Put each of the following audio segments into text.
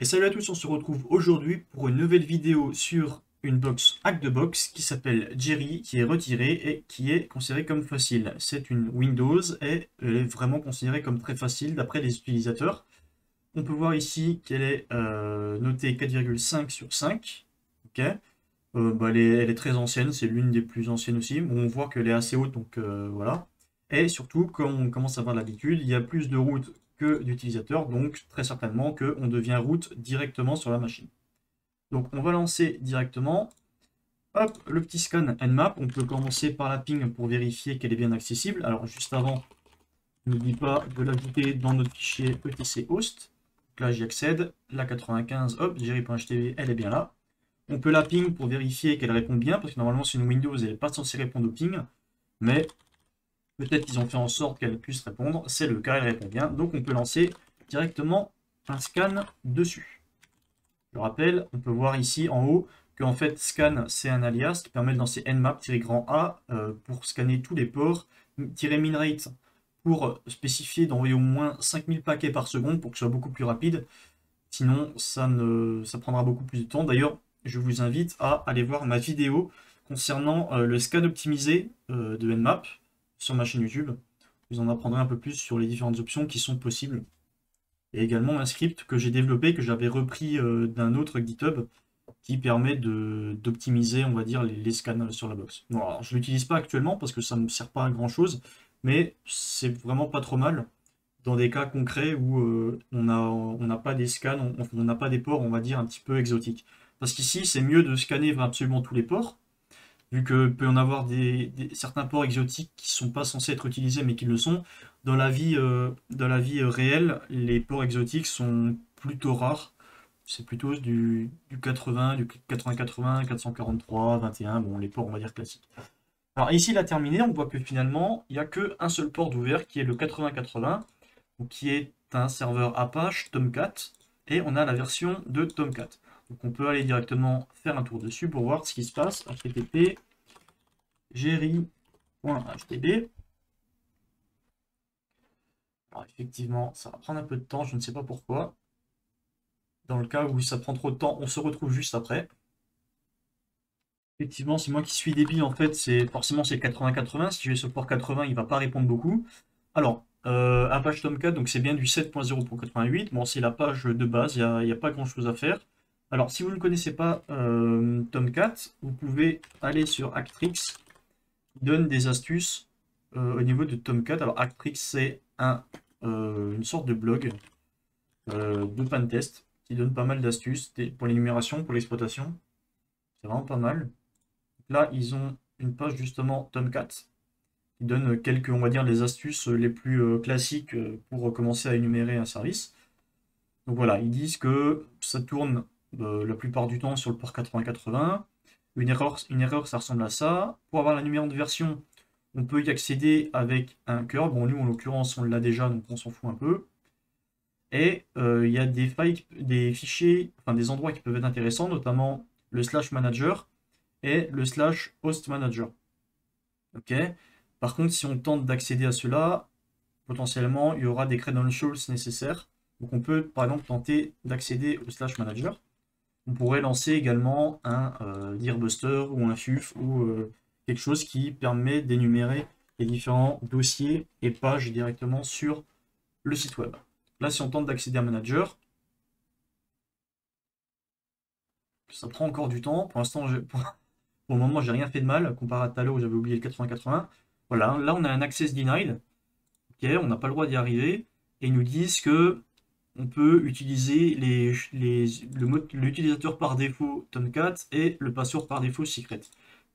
Et salut à tous, on se retrouve aujourd'hui pour une nouvelle vidéo sur une box hack de box qui s'appelle Jerry, qui est retirée et qui est considérée comme facile. C'est une Windows et elle est vraiment considérée comme très facile d'après les utilisateurs. On peut voir ici qu'elle est notée 4,5 sur 5. Ok. Elle est très ancienne, c'est l'une des plus anciennes aussi. Bon, on voit qu'elle est assez haute, donc voilà. Et surtout, comme on commence à avoir l'habitude, il y a plus de routes que d'utilisateurs, donc très certainement qu'on devient route directement sur la machine. Donc on va lancer directement. Hop, le petit scan Nmap. On peut commencer par la ping pour vérifier qu'elle est bien accessible. Alors juste avant, n'oublie pas de l'ajouter dans notre fichier etc host. Donc là j'y accède. La 95, hop, jerry.htv, elle est bien là. On peut la ping pour vérifier qu'elle répond bien, parce que normalement c'est une Windows, elle n'est pas censée répondre au ping, mais peut-être qu'ils ont fait en sorte qu'elle puisse répondre. C'est le cas, elle répond bien, donc on peut lancer directement un scan dessus. Je rappelle, on peut voir ici en haut que en fait scan c'est un alias qui permet de lancer nmap-a pour scanner tous les ports, -minrate pour spécifier d'envoyer au moins 5000 paquets par seconde pour que ce soit beaucoup plus rapide. Sinon, ça prendra beaucoup plus de temps. D'ailleurs, je vous invite à aller voir ma vidéo concernant le scan optimisé de Nmap sur ma chaîne YouTube. Vous en apprendrez un peu plus sur les différentes options qui sont possibles. Et également un script que j'ai développé, que j'avais repris d'un autre GitHub, qui permet d'optimiser, on va dire, les scans sur la box. Bon, alors, je ne l'utilise pas actuellement parce que ça ne me sert pas à grand chose, mais c'est vraiment pas trop mal dans des cas concrets où on n'a pas des scans, on n'a pas des ports, on va dire, un petit peu exotiques. Parce qu'ici, c'est mieux de scanner absolument tous les ports, vu que peut y en avoir certains ports exotiques qui ne sont pas censés être utilisés, mais qui le sont. Dans la vie réelle, les ports exotiques sont plutôt rares. C'est plutôt du 80, du 80-80, 443, 21, bon, les ports, on va dire, classiques. Alors ici, il a terminé, on voit que finalement, il n'y a qu'un seul port d'ouvert, qui est le 80-80, qui est un serveur Apache Tomcat, et on a la version de Tomcat. Donc on peut aller directement faire un tour dessus pour voir ce qui se passe. http jerry.htb. Alors effectivement, ça va prendre un peu de temps, je ne sais pas pourquoi. Dans le cas où ça prend trop de temps, on se retrouve juste après. Effectivement, c'est moi qui suis débile, en fait, forcément c'est 80-80. Si je vais sur le port 80, il ne va pas répondre beaucoup. Alors, Apache Tomcat, donc c'est bien du 7.0.88. Bon, c'est la page de base, il n'y a pas grand-chose à faire. Alors, si vous ne connaissez pas Tomcat, vous pouvez aller sur Actrix, qui donne des astuces au niveau de Tomcat. Alors, Actrix, c'est une sorte de blog de pentest qui donne pas mal d'astuces pour l'énumération, pour l'exploitation. C'est vraiment pas mal. Là, ils ont une page justement Tomcat qui donne quelques, on va dire, les astuces les plus classiques pour commencer à énumérer un service. Donc voilà, ils disent que ça tourne la plupart du temps sur le port 80-80. Une erreur, ça ressemble à ça. Pour avoir la numéro de version, on peut y accéder avec un cœur. Bon, nous, en l'occurrence, on l'a déjà, donc on s'en fout un peu. Et il y a des fichiers, enfin des endroits qui peuvent être intéressants, notamment le /manager et le /host manager. Ok. Par contre, si on tente d'accéder à cela, potentiellement, il y aura des credentials nécessaires. Donc on peut, par exemple, tenter d'accéder au /manager. On pourrait lancer également un Dearbuster ou un FUF ou quelque chose qui permet d'énumérer les différents dossiers et pages directement sur le site web. Là, si on tente d'accéder à manager, ça prend encore du temps. Pour l'instant, pour le moment, j'ai rien fait de mal, comparé à tout à l'heure où j'avais oublié le 80-80. Voilà, là, on a un access denied. Ok, on n'a pas le droit d'y arriver. Et ils nous disent que on peut utiliser l'utilisateur par défaut Tomcat et le password par défaut secret.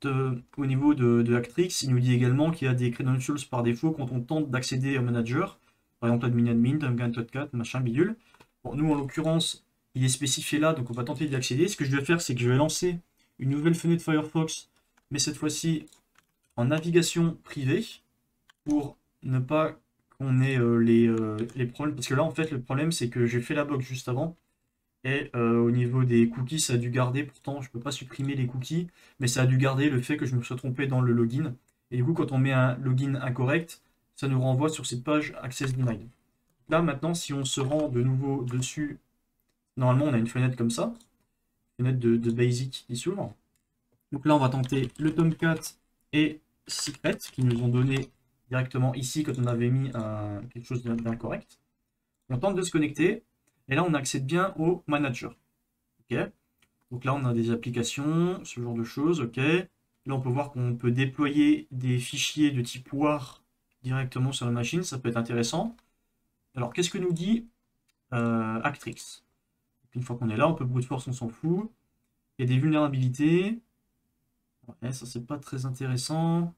Au niveau de Actrix, il nous dit également qu'il y a des credentials par défaut quand on tente d'accéder au manager. Par exemple, admin, Tomcat, machin, bidule. Bon, nous, en l'occurrence, il est spécifié là, donc on va tenter d'y accéder. Ce que je vais faire, c'est que je vais lancer une nouvelle fenêtre Firefox, mais cette fois-ci en navigation privée, pour ne pas qu'on ait les problèmes. Parce que là, en fait, le problème, c'est que j'ai fait la box juste avant. Et au niveau des cookies, ça a dû garder. Pourtant, je ne peux pas supprimer les cookies. Mais ça a dû garder le fait que je me sois trompé dans le login. Et du coup, quand on met un login incorrect, ça nous renvoie sur cette page Access Denied. Là, maintenant, si on se rend de nouveau dessus, Normalement, on a une fenêtre comme ça, fenêtre de Basic qui s'ouvre. Donc là, on va tenter le Tomcat et Secret, qui nous ont donné directement ici quand on avait mis quelque chose d'incorrect. On tente de se connecter, et là, on accède bien au manager. Ok. Donc là, on a des applications, ce genre de choses, ok. Là, on peut voir qu'on peut déployer des fichiers de type WAR directement sur la machine, ça peut être intéressant. Alors, qu'est-ce que nous dit Actrix? Une fois qu'on est là, on peut brute force, on s'en fout. Il y a des vulnérabilités. Ouais, ça, c'est pas très intéressant.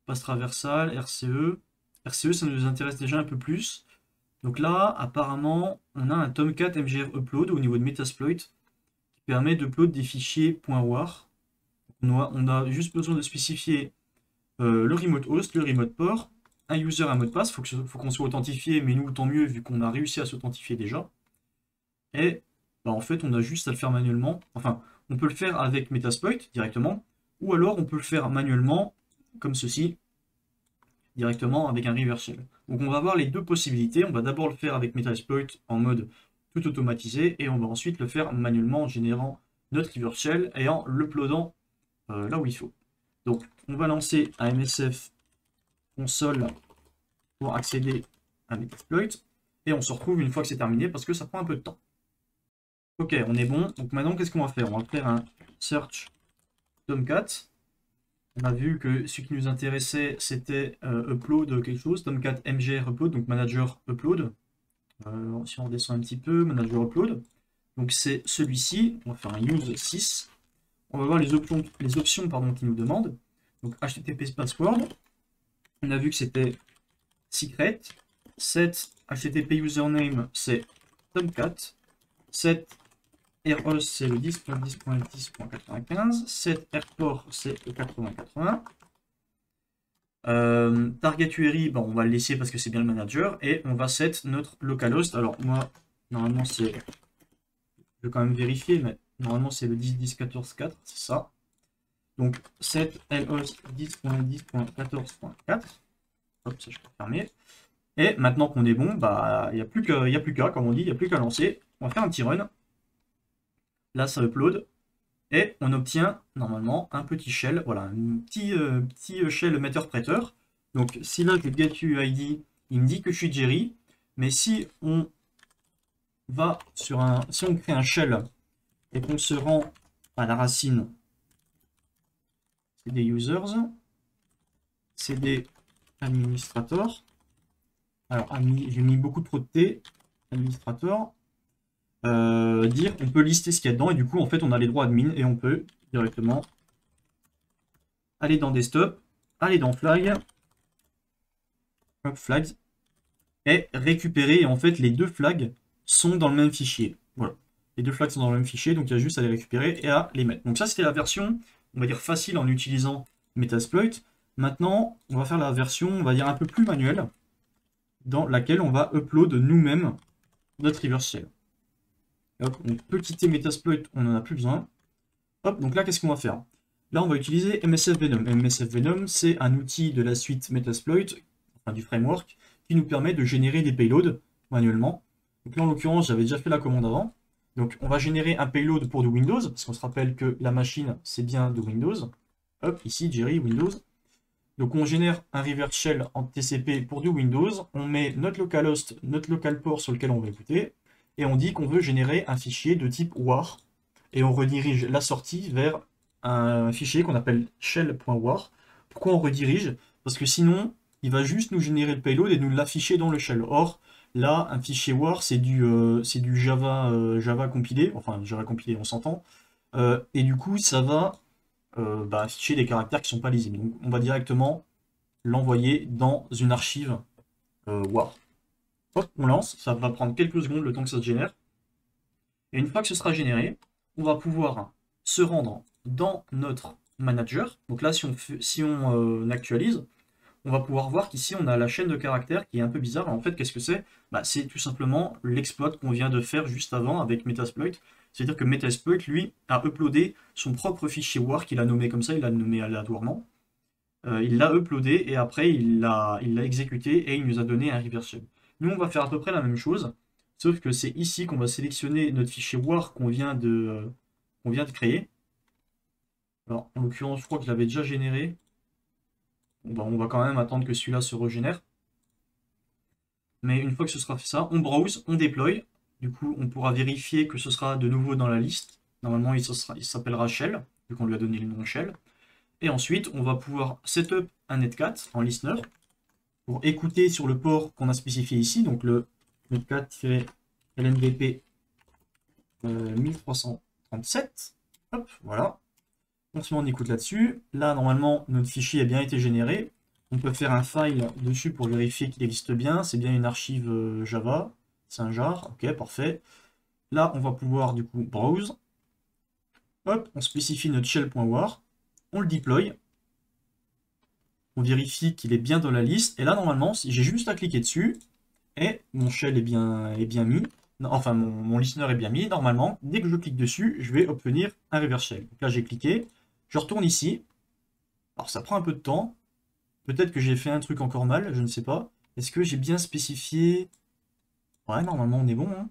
Passe traversale, RCE. RCE, ça nous intéresse déjà un peu plus. Donc là, apparemment, on a un Tomcat MGR Upload au niveau de Metasploit qui permet d'upload des fichiers .war. On a juste besoin de spécifier le remote host, le remote port, un user, un mot de passe. Faut qu'on soit authentifié, mais nous, tant mieux, vu qu'on a réussi à s'authentifier déjà. Et bah, en fait, on a juste à le faire manuellement. Enfin, on peut le faire avec Metasploit directement, ou alors on peut le faire manuellement, comme ceci, directement avec un reverse shell. Donc on va avoir les deux possibilités. On va d'abord le faire avec Metasploit en mode tout automatisé, et on va ensuite le faire manuellement en générant notre reverse shell et en l'uploadant là où il faut. Donc on va lancer un MSF console pour accéder à Metasploit, et on se retrouve une fois que c'est terminé parce que ça prend un peu de temps. Ok, on est bon. Donc maintenant, qu'est-ce qu'on va faire? On va faire un search Tomcat. On a vu que ce qui nous intéressait, c'était upload quelque chose. Tomcat MGR upload, donc manager upload. Si on redescend un petit peu, manager upload. Donc c'est celui-ci. On va faire un use 6. On va voir les options pardon, qui nous demandent. Donc HTTP password. On a vu que c'était secret. Set HTTP username, c'est Tomcat. Set ROS, c'est le 10.10.10.95. Set AirPort, c'est le 8080. Target URI, bon, on va le laisser parce que c'est bien le manager. Et on va set notre localhost. Alors, moi, normalement, c'est. Je vais quand même vérifier, mais normalement, c'est le 10.10.14.4, c'est ça. Donc, set LHOST 10.10.14.4. Hop, ça, je peux fermer. Et maintenant qu'on est bon, bah, il n'y a plus qu'à, comme on dit, il n'y a plus qu'à lancer. On va faire un petit run. Là, ça upload. Et on obtient normalement un petit shell, voilà, un petit shell metteur-prêteur. Donc si là je get UID, il me dit que je suis Jerry, mais si on va si on crée un shell et qu'on se rend à la racine, c'est des users, c'est des administrators. Alors j'ai mis beaucoup trop de T, administrator. Dire on peut lister ce qu'il y a dedans et du coup en fait on a les droits admin et on peut directement aller dans desktop, aller dans flag, hop, flags, et récupérer. Et en fait les deux flags sont dans le même fichier. Voilà, les deux flags sont dans le même fichier, donc il y a juste à les récupérer et à les mettre. Donc ça c'était la version, on va dire facile en utilisant Metasploit. Maintenant on va faire la version, on va dire un peu plus manuelle, dans laquelle on va upload nous-mêmes notre reverse shell. Hop, on peut quitter Metasploit, on n'en a plus besoin. Hop, donc là, qu'est-ce qu'on va faire? Là, on va utiliser MSF Venom. MSF Venom, c'est un outil de la suite Metasploit, enfin du framework, qui nous permet de générer des payloads manuellement. Donc là, en l'occurrence, j'avais déjà fait la commande avant. Donc, on va générer un payload pour du Windows, parce qu'on se rappelle que la machine, c'est bien de Windows. Hop, ici, Jerry, Windows. Donc, on génère un reverse shell en TCP pour du Windows. On met notre localhost, notre local port sur lequel on va écouter. Et on dit qu'on veut générer un fichier de type WAR. Et on redirige la sortie vers un fichier qu'on appelle shell.war. Pourquoi on redirige? Parce que sinon, il va juste nous générer le payload et nous l'afficher dans le shell. Or, là, un fichier WAR, c'est du Java, Java compilé. Enfin, Java compilé, on s'entend. Et du coup, ça va afficher des caractères qui ne sont pas lisibles. Donc, on va directement l'envoyer dans une archive WAR. Hop, on lance, ça va prendre quelques secondes le temps que ça se génère. Et une fois que ce sera généré, on va pouvoir se rendre dans notre manager. Donc là, si on actualise, on va pouvoir voir qu'ici, on a la chaîne de caractères qui est un peu bizarre. En fait, qu'est-ce que c'est? C'est tout simplement l'exploit qu'on vient de faire juste avant avec Metasploit. C'est-à-dire que Metasploit, lui, a uploadé son propre fichier WAR qu'il a nommé comme ça, il l'a nommé aléatoirement. Il l'a uploadé et après, il l'a exécuté et il nous a donné un reverse shell. Nous, on va faire à peu près la même chose, Sauf que c'est ici qu'on va sélectionner notre fichier WAR qu'on vient de créer. Alors, en l'occurrence, je crois que je l'avais déjà généré. Bon, bah, on va quand même attendre que celui-là se régénère. Mais une fois que ce sera fait ça, on browse, on déploie. Du coup, on pourra vérifier que ce sera de nouveau dans la liste. Normalement, il s'appellera Shell, vu qu'on lui a donné le nom Shell. Et ensuite, on va pouvoir setup un netcat en listener pour écouter sur le port qu'on a spécifié ici, donc le netcat-lnvp 1337. Hop, voilà. On se met en écoute là-dessus. Là, normalement, notre fichier a bien été généré. On peut faire un file dessus pour vérifier qu'il existe bien. C'est bien une archive Java. C'est un jar. Ok, parfait. Là, on va pouvoir du coup browse. Hop, on spécifie notre shell.war. On le deploy. On vérifie qu'il est bien dans la liste. Et là, normalement, j'ai juste à cliquer dessus. Et mon shell est bien mis. Enfin, mon listener est bien mis. Normalement, dès que je clique dessus, je vais obtenir un reverse shell. Donc là, j'ai cliqué. Je retourne ici. Alors, ça prend un peu de temps. Peut-être que j'ai fait un truc encore mal, je ne sais pas. Est-ce que j'ai bien spécifié? Ouais, normalement, on est bon, hein.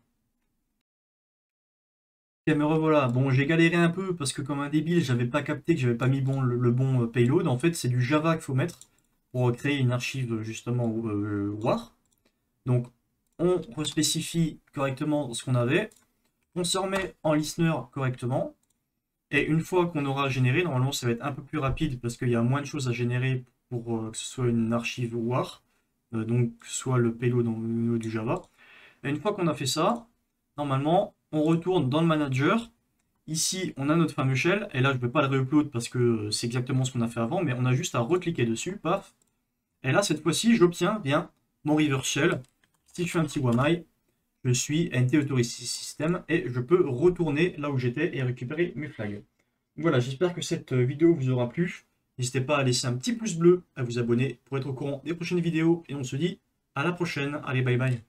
Ok, me revoilà. Bon, j'ai galéré un peu parce que comme un débile, j'avais pas capté que j'avais pas mis le bon payload. En fait, c'est du Java qu'il faut mettre pour créer une archive justement WAR. Donc, on respécifie correctement ce qu'on avait. On se remet en listener correctement. Et une fois qu'on aura généré, normalement, ça va être un peu plus rapide parce qu'il y a moins de choses à générer pour que ce soit une archive WAR. Donc, soit le payload au niveau du Java. Et une fois qu'on a fait ça, normalement, on retourne dans le manager. Ici, on a notre fameux shell, et là, je ne vais pas le re-upload parce que c'est exactement ce qu'on a fait avant, mais on a juste à recliquer dessus, paf. Et là, cette fois-ci, j'obtiens bien mon reverse shell. Si je fais un petit wami, je suis NT Authority System et je peux retourner là où j'étais et récupérer mes flags. Voilà, j'espère que cette vidéo vous aura plu. N'hésitez pas à laisser un petit pouce bleu, à vous abonner pour être au courant des prochaines vidéos, et on se dit à la prochaine. Allez, bye bye.